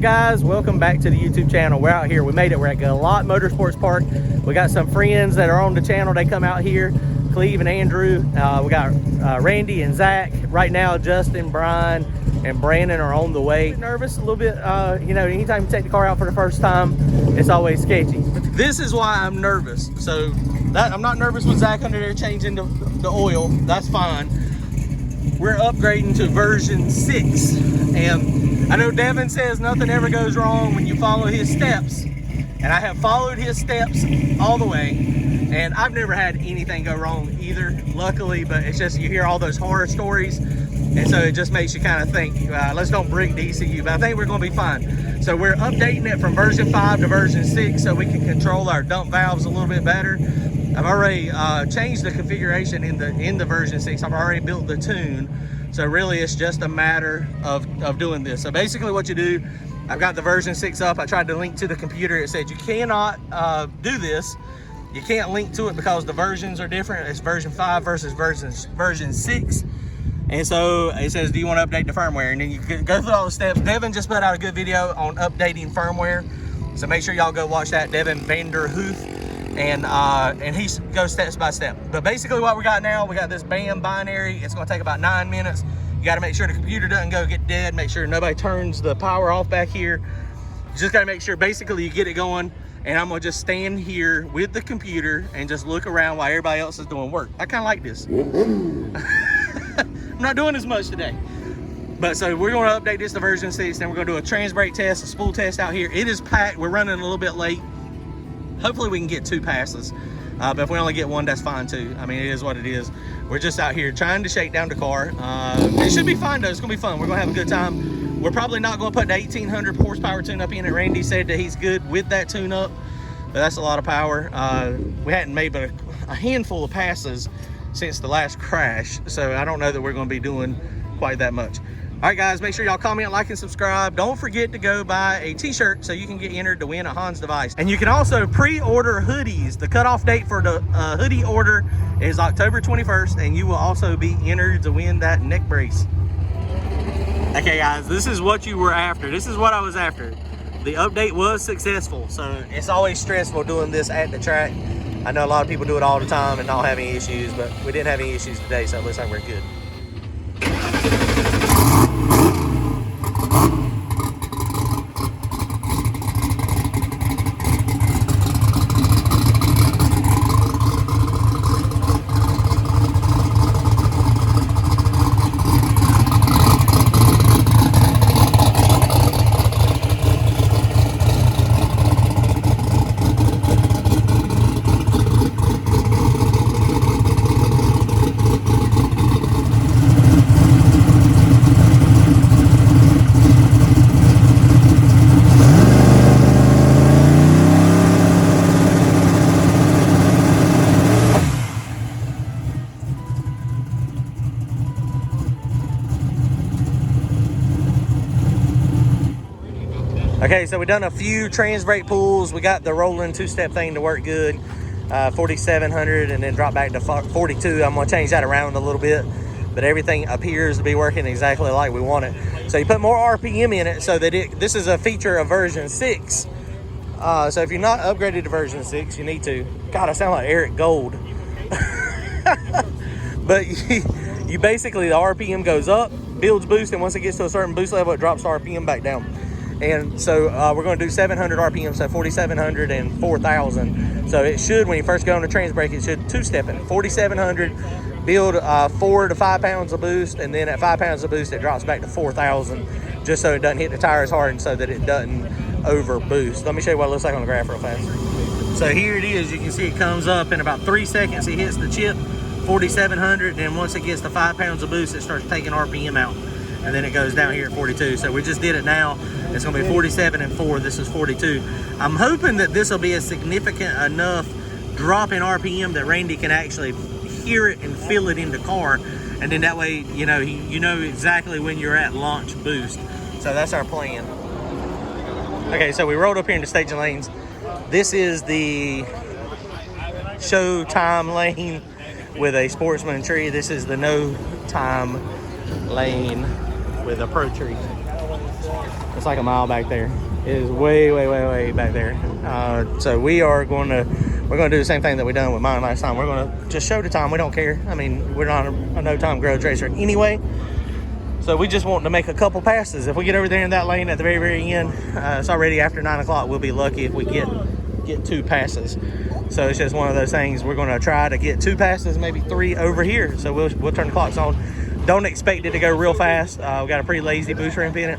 guys? Welcome back to the YouTube channel. We're out here. We made it. We're at Galot Motorsports Park. We got some friends that are on the channel. They come out here, Cleve and Andrew. We got Randy and Zach. Right now, Justin, Brian, and Brandon are on the way. Nervous a little bit. You know, anytime you take the car out for the first time, it's always sketchy. This is why I'm nervous. So I'm not nervous with Zach under there changing the oil. That's fine. We're upgrading to version 6, and I know Devin says nothing ever goes wrong when you follow his steps, and I have followed his steps all the way, and I've never had anything go wrong either, luckily. But it's just, you hear all those horror stories, and so it just makes you kind of think, let's don't break the ECU. But I think we're going to be fine. So we're updating it from version 5 to version 6 so we can control our dump valves a little bit better. I've already changed the configuration in the version 6. I've already built the tune. So really it's just a matter of doing this. So basically what you do, I've got the version 6 up. I tried to link to the computer. It said you cannot do this. You can't link to it because the versions are different. It's version 5 versus version 6. And so it says, do you want to update the firmware? And then you go through all the steps. Devin just put out a good video on updating firmware. So make sure y'all go watch that, Devin Vanderhoof. And he goes steps by step. But basically what we got now, we got this BAM binary. It's gonna take about 9 minutes. You gotta make sure the computer doesn't go get dead. Make sure nobody turns the power off back here. You just gotta make sure basically you get it going. And I'm gonna just stand here with the computer and just look around while everybody else is doing work. I kinda like this. I'm not doing as much today. But so we're gonna update this to version 6. Then we're gonna do a trans brake test, a spool test out here. It is packed, we're running a little bit late. Hopefully we can get 2 passes, but if we only get 1, that's fine too. I mean, it is what it is. We're just out here trying to shake down the car. It should be fine though. It's gonna be fun. We're gonna have a good time. We're probably not gonna put the 1800 horsepower tune up in it. Randy said that he's good with that tune up, but that's a lot of power. We hadn't made but a handful of passes since the last crash, so I don't know that we're gonna be doing quite that much. All right, guys, make sure y'all comment, like, and subscribe. Don't forget to go buy a t-shirt so you can get entered to win a Hans device. And you can also pre-order hoodies. The cutoff date for the hoodie order is October 21st, and you will also be entered to win that neck brace. Okay, guys, this is what you were after. This is what I was after. The update was successful, so it's always stressful doing this at the track. I know a lot of people do it all the time and not have any issues, but we didn't have any issues today, so it looks like we're good. Okay, so we've done a few trans brake pulls. We got the rolling 2-step thing to work good, 4700, and then drop back to 42. I'm gonna change that around a little bit, but everything appears to be working exactly like we want it. So you put more RPM in it so that this is a feature of version 6. So if you're not upgraded to version 6, you need to. God, I sound like Eric Gold. But you basically, the RPM goes up, builds boost, and once it gets to a certain boost level, it drops the RPM back down. And so we're going to do 700 RPM, so 4,700 and 4,000. So it should, when you first go on the trans brake, it should 2-step it. 4,700, build 4 to 5 pounds of boost, and then at 5 pounds of boost, it drops back to 4,000, just so it doesn't hit the tires hard and so that it doesn't over boost. Let me show you what it looks like on the graph real fast. So here it is. You can see it comes up in about 3 seconds. It hits the chip, 4,700, and then once it gets to 5 pounds of boost, it starts taking RPM out. And then it goes down here at 42. So we just did it now. It's gonna be 47 and 4. This is 42. I'm hoping that this will be a significant enough drop in RPM that Randy can actually hear it and feel it in the car. And then that way, you know, you know exactly when you're at launch boost. So that's our plan. Okay, so we rolled up here into staging lanes. This is the show time lane with a sportsman tree. This is the no time lane with a pro tree. It's like a mile back there. It is way back there. So we're going to do the same thing that we done with mine last time. We're going to just show the time. We don't care. I mean, we're not a no-time grudge racer anyway. So we just want to make a couple passes. If we get over there in that lane at the very end, it's already after 9 o'clock. We'll be lucky if we get 2 passes. So it's just one of those things. We're going to try to get 2 passes, maybe 3 over here. So we'll turn the clocks on. Don't expect it to go real fast. We got a pretty lazy boost ramp in it.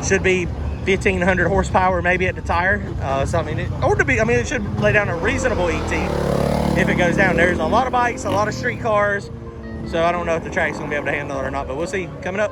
Should be 1,500 horsepower maybe at the tire. It should lay down a reasonable ET if it goes down. There's a lot of bikes, a lot of street cars. So I don't know if the track's gonna be able to handle it or not, but we'll see. Coming up.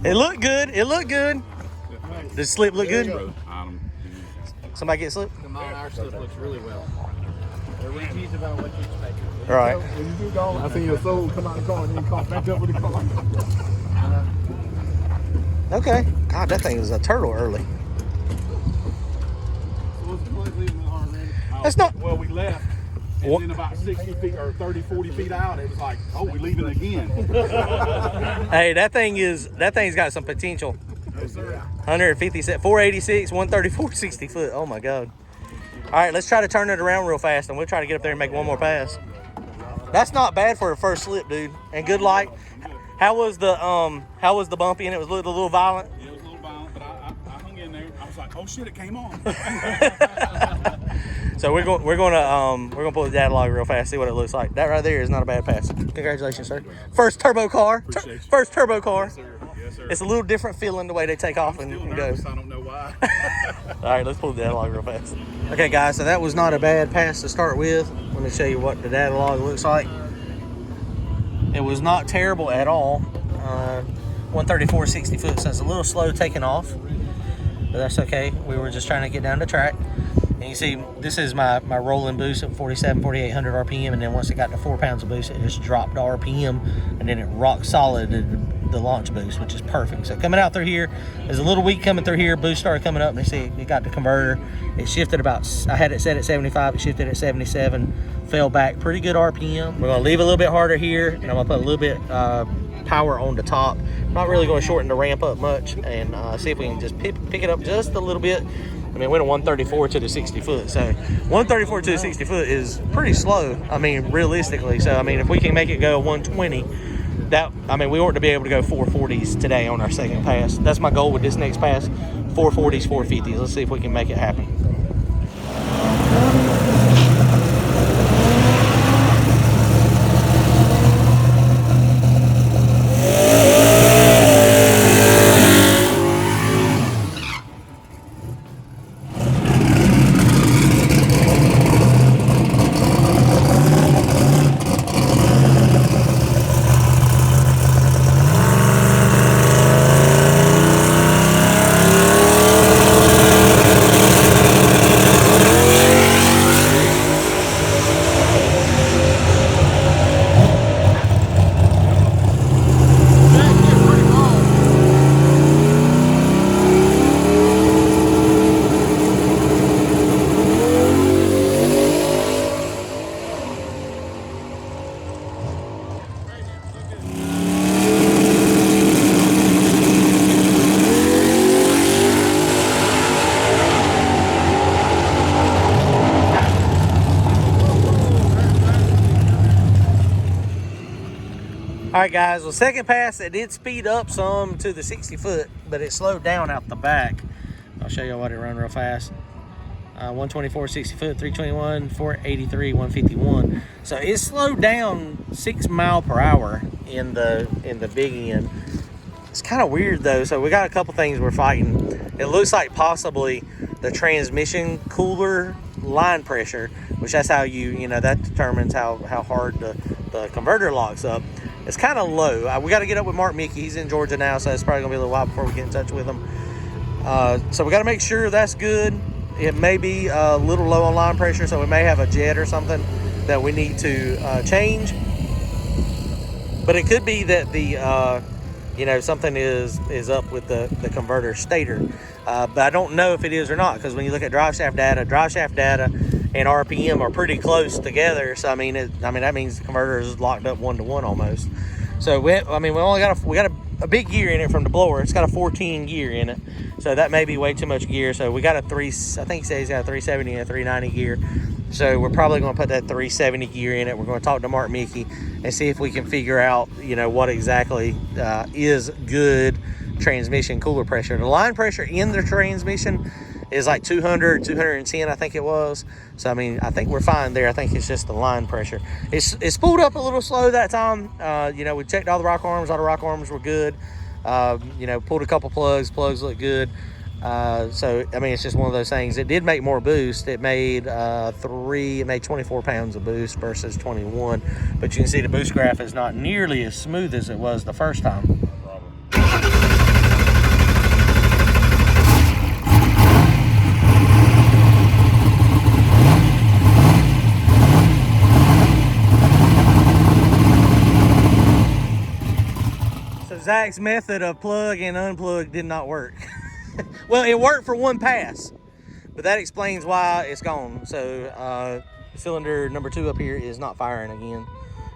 It looked good. It looked good. Does slip look good? Somebody get slip? Come on, our slip looks really well. They're repeats about what you expected. All right. When you do go, I see your soul come out of the car and then come back up with the car. Okay. God, that thing was a turtle early. What's the point leaving the Randy? That's not. Well, we left. And then about 60 feet or 30, 40 feet out, it was like, oh, we're leaving again. Hey, that thing's got some potential. Yes, sir. 150, 486, 134, 60 foot. Oh my God. All right, let's try to turn it around real fast and we'll try to get up there and make one more pass. That's not bad for a first slip, dude. And good light. How was the bumpy and it was a little violent? Yeah, it was a little violent, but I hung in there. I was like, oh shit, it came on. So we're gonna pull the data log real fast, see what it looks like. That right there is not a bad pass. Congratulations, sir. First turbo car. First turbo car. Yes, sir. Yes, sir. It's a little different feeling the way they take off and go. I don't know why. All right, let's pull the data log real fast. Okay, guys, so that was not a bad pass to start with. Let me show you what the data log looks like. It was not terrible at all. 134, 60 foot, so it's a little slow taking off, but that's okay. We were just trying to get down the track. And you see, this is my rolling boost at 4,800 RPM, and then once it got to 4 pounds of boost, it just dropped to RPM, and then it rock solid the launch boost, which is perfect. So coming out through here, there's a little weak coming through here, boost started coming up, and you see it got the converter. It shifted about, I had it set at 75, it shifted at 77, fell back, pretty good RPM. We're gonna leave a little bit harder here, and I'm gonna put a little bit power on the top. Not really gonna shorten the ramp up much, and see if we can just pick it up just a little bit. I mean, went a 134 to the 60 foot. So 134 to the 60 foot is pretty slow. I mean, realistically. So, I mean, if we can make it go 120, we want to be able to go 440s today on our second pass. That's my goal with this next pass, 440s, 450s. Let's see if we can make it happen. All right, guys. Well, second pass, it did speed up some to the 60 foot, but it slowed down out the back. I'll show you what it run real fast. 124, 60 foot, 321, 483, 151. So it slowed down 6 miles per hour in the big end. It's kind of weird though. So we got a couple things we're fighting. It looks like possibly the transmission cooler line pressure, which that's how that determines how hard the converter locks up. It's kind of low. We got to get up with Mark Mickey. He's in Georgia now, so it's probably gonna be a little while before we get in touch with him. So we got to make sure that's good. It may be a little low on line pressure, so we may have a jet or something that we need to change. But it could be that the something is up with the converter stator. But I don't know if it is or not, because when you look at drive shaft data and RPM are pretty close together. So that means the converter is locked up 1-to-1 almost. So we only got a big gear in it from the blower. It's got a 14 gear in it, so that may be way too much gear. So we got I think he says he's got a 370 and a 390 gear. So we're probably going to put that 370 gear in it. We're going to talk to Mark Mickey and see if we can figure out, what exactly is good transmission cooler pressure. The line pressure in the transmission is like 200, 210, I think it was. So, I think we're fine there. I think it's just the line pressure. It's spooled up a little slow that time. We checked all the rock arms. All the rock arms were good. Pulled a couple plugs. Plugs look good. It's just one of those things. It did make more boost. It made 24 pounds of boost versus 21. But you can see the boost graph is not nearly as smooth as it was the first time. Zach's method of plug and unplug did not work. Well, it worked for one pass, but that explains why it's gone. So cylinder number 2 up here is not firing again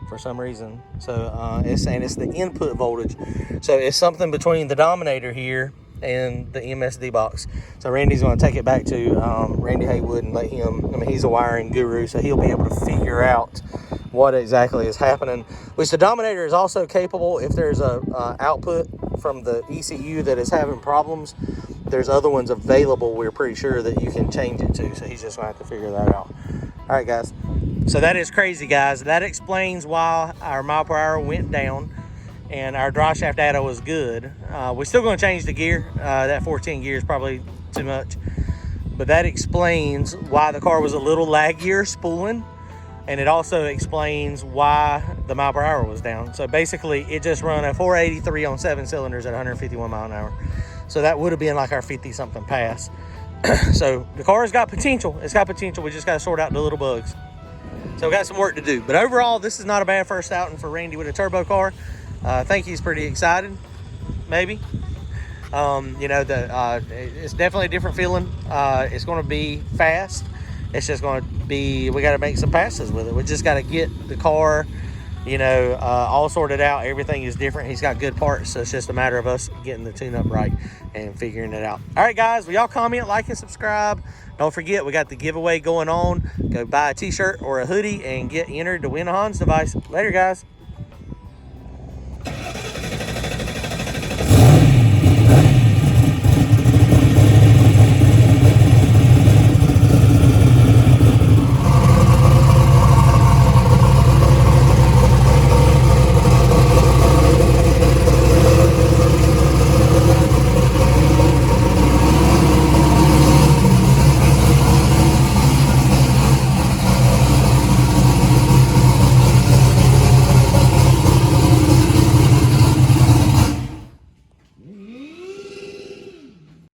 for some reason. So it's saying it's the input voltage. So it's something between the dominator here and the MSD box. So Randy's going to take it back to Randy Haywood and let him, he's a wiring guru, so he'll be able to figure out what exactly is happening. Which the dominator is also capable, if there's a output from the ECU that is having problems, there's other ones available we're pretty sure that you can change it to. So he's just going to have to figure that out. All right, guys. So that is crazy, guys. That explains why our mile per hour went down and our drive shaft data was good. We're still going to change the gear. That 410 gear is probably too much. But that explains why the car was a little laggier spooling. And it also explains why the mile per hour was down. So basically, it just run a 483 on 7 cylinders at 151 mile an hour. So that would have been like our 50-something pass. So the car's got potential. It's got potential. We just got to sort out the little bugs. So we got some work to do. But overall, this is not a bad first outing for Randy with a turbo car. I think he's pretty excited, maybe. It's definitely a different feeling. It's going to be fast. It's just going to be, we got to make some passes with it. We just got to get the car, all sorted out. Everything is different. He's got good parts, so it's just a matter of us getting the tune-up right and figuring it out. All right, guys, will y'all comment, like, and subscribe? Don't forget, we got the giveaway going on. Go buy a t-shirt or a hoodie and get entered to win a Hans device. Later, guys.